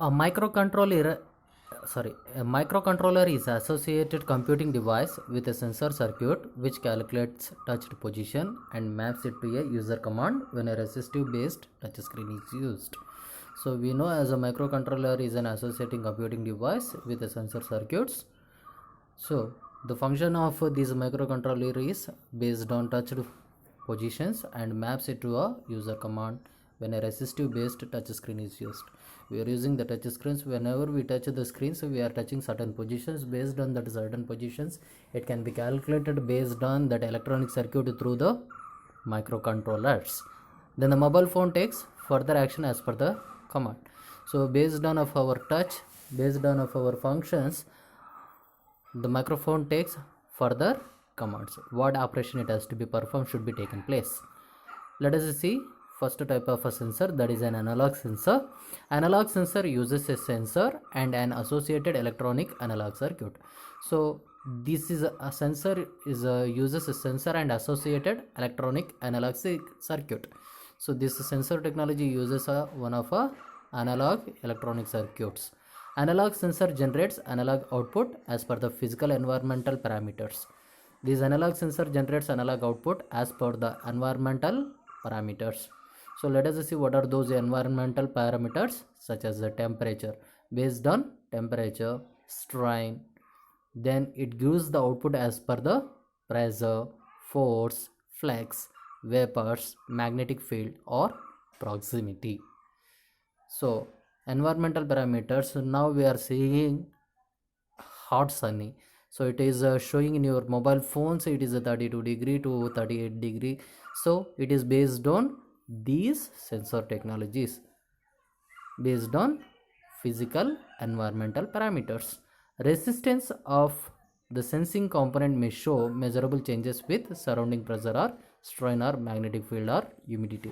A microcontroller, a microcontroller is an associated computing device with a sensor circuit which calculates touched position and maps it to a user command when a resistive based touchscreen is used. So we know as a microcontroller is an associating computing device with a sensor circuits. So the function of this microcontroller is based on touched positions and maps it to a user command when a resistive based touch screen is used. We are using the touch screens. Whenever we touch the screen, so we are touching certain positions. Based on that certain positions, it can be calculated based on that electronic circuit through the microcontrollers. Then the mobile phone takes further action as per the command. So based on of our touch, based on of our functions, the microphone takes further commands. What operation it has to be performed should be taken place. Let us see first type of a sensor, that is an analog sensor. Analog sensor uses a sensor and an associated electronic analog circuit. So this is a sensor uses a sensor and associated electronic analog circuit. So this sensor technology uses one of a analog electronic circuits. Analog sensor generates analog output as per the physical environmental parameters. This analog sensor generates analog output as per the environmental parameters. So let us see what are those environmental parameters, such as the temperature. Based on temperature, strain, then it gives the output as per the pressure, force, flux, vapors, magnetic field or proximity. So environmental parameters, now we are seeing hot sunny. So it is showing in your mobile phones, it is a 32 degree to 38 degree. So it is based on these sensor technologies, based on physical environmental parameters. Resistance of the sensing component may show measurable changes with surrounding pressure or strain or magnetic field or humidity.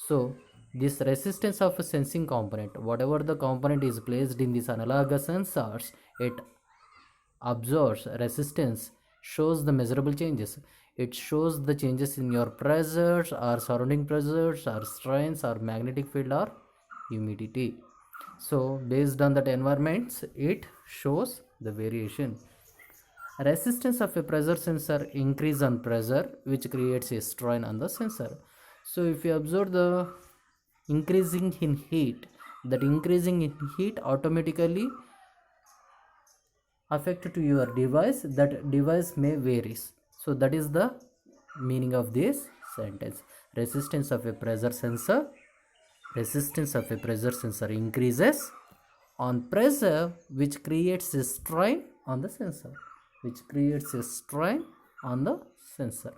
So this resistance of a sensing component, whatever the component is placed in these analog sensors, it absorbs resistance, shows the measurable changes. It shows the changes in your pressures or surrounding pressures or strains or magnetic field or humidity. So based on that environments, it shows the variation. Resistance of a pressure sensor increase on pressure, which creates a strain on the sensor. So if you observe the increasing in heat, that increasing in heat automatically affect to your device, that device may varies. So that is the meaning of this sentence. Resistance of a pressure sensor, resistance of a pressure sensor increases on pressure, which creates a strain on the sensor, which creates a strain on the sensor.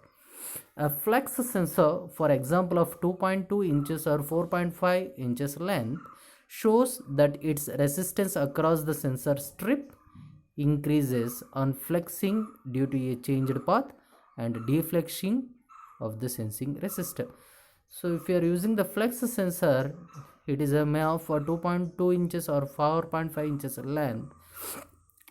A flux sensor, for example of 2.2 inches or 4.5 inches length, shows that its resistance across the sensor strip increases on flexing due to a changed path and deflexing of the sensing resistor. So if you are using the flex sensor, it is a male for 2.2 inches or 4.5 inches length.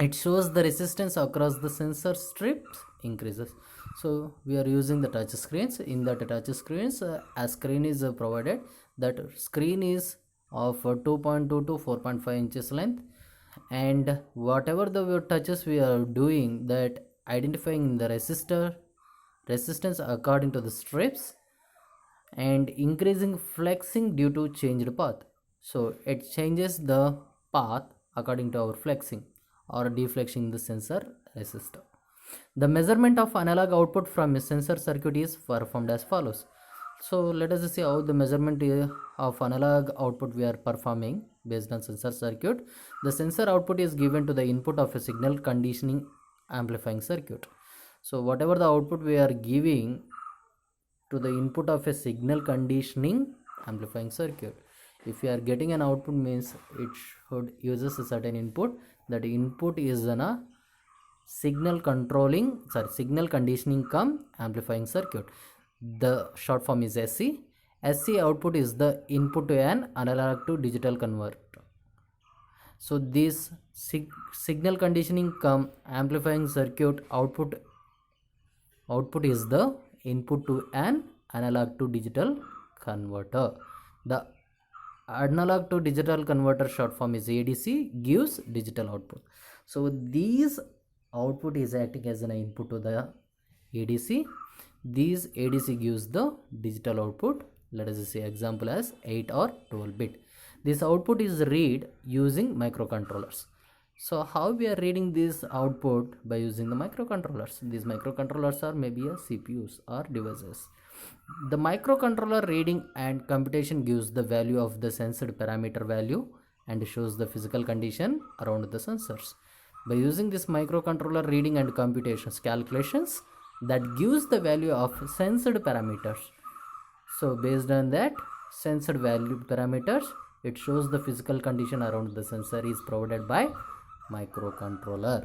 It shows the resistance across the sensor strips increases. So we are using the touch screens. In that touch screens, a screen is provided. That screen is of 2.2 to 4.5 inches length, and whatever the touches we are doing, that identifying the resistance according to the strips and increasing flexing due to changed path. So it changes the path according to our flexing or deflexing the sensor resistor. The measurement of analog output from a sensor circuit is performed as follows. So let us see how the measurement of analog output we are performing based on sensor circuit. The sensor output is given to the input of a signal conditioning amplifying circuit. So whatever the output we are giving to the input of a signal conditioning amplifying circuit, if you are getting an output, means it should uses a certain input. That input is a signal conditioning cum amplifying circuit. The short form is SC. SC output is the input to an analog to digital converter. So this signal conditioning cum amplifying circuit output is the input to an analog to digital converter. The analog to digital converter, short form is ADC, gives digital output. So these output is acting as an input to the ADC. These ADC gives the digital output. Let us say example as 8 or 12 bit. This output is read using microcontrollers. So how we are reading this output? By using the microcontrollers. These microcontrollers are maybe a CPUs or devices. The microcontroller reading and computation gives the value of the sensed parameter value and shows the physical condition around the sensors. By using this microcontroller reading and computations calculations, that gives the value of sensed parameters. So based on that sensed value parameters, it shows the physical condition around the sensor is provided by microcontroller.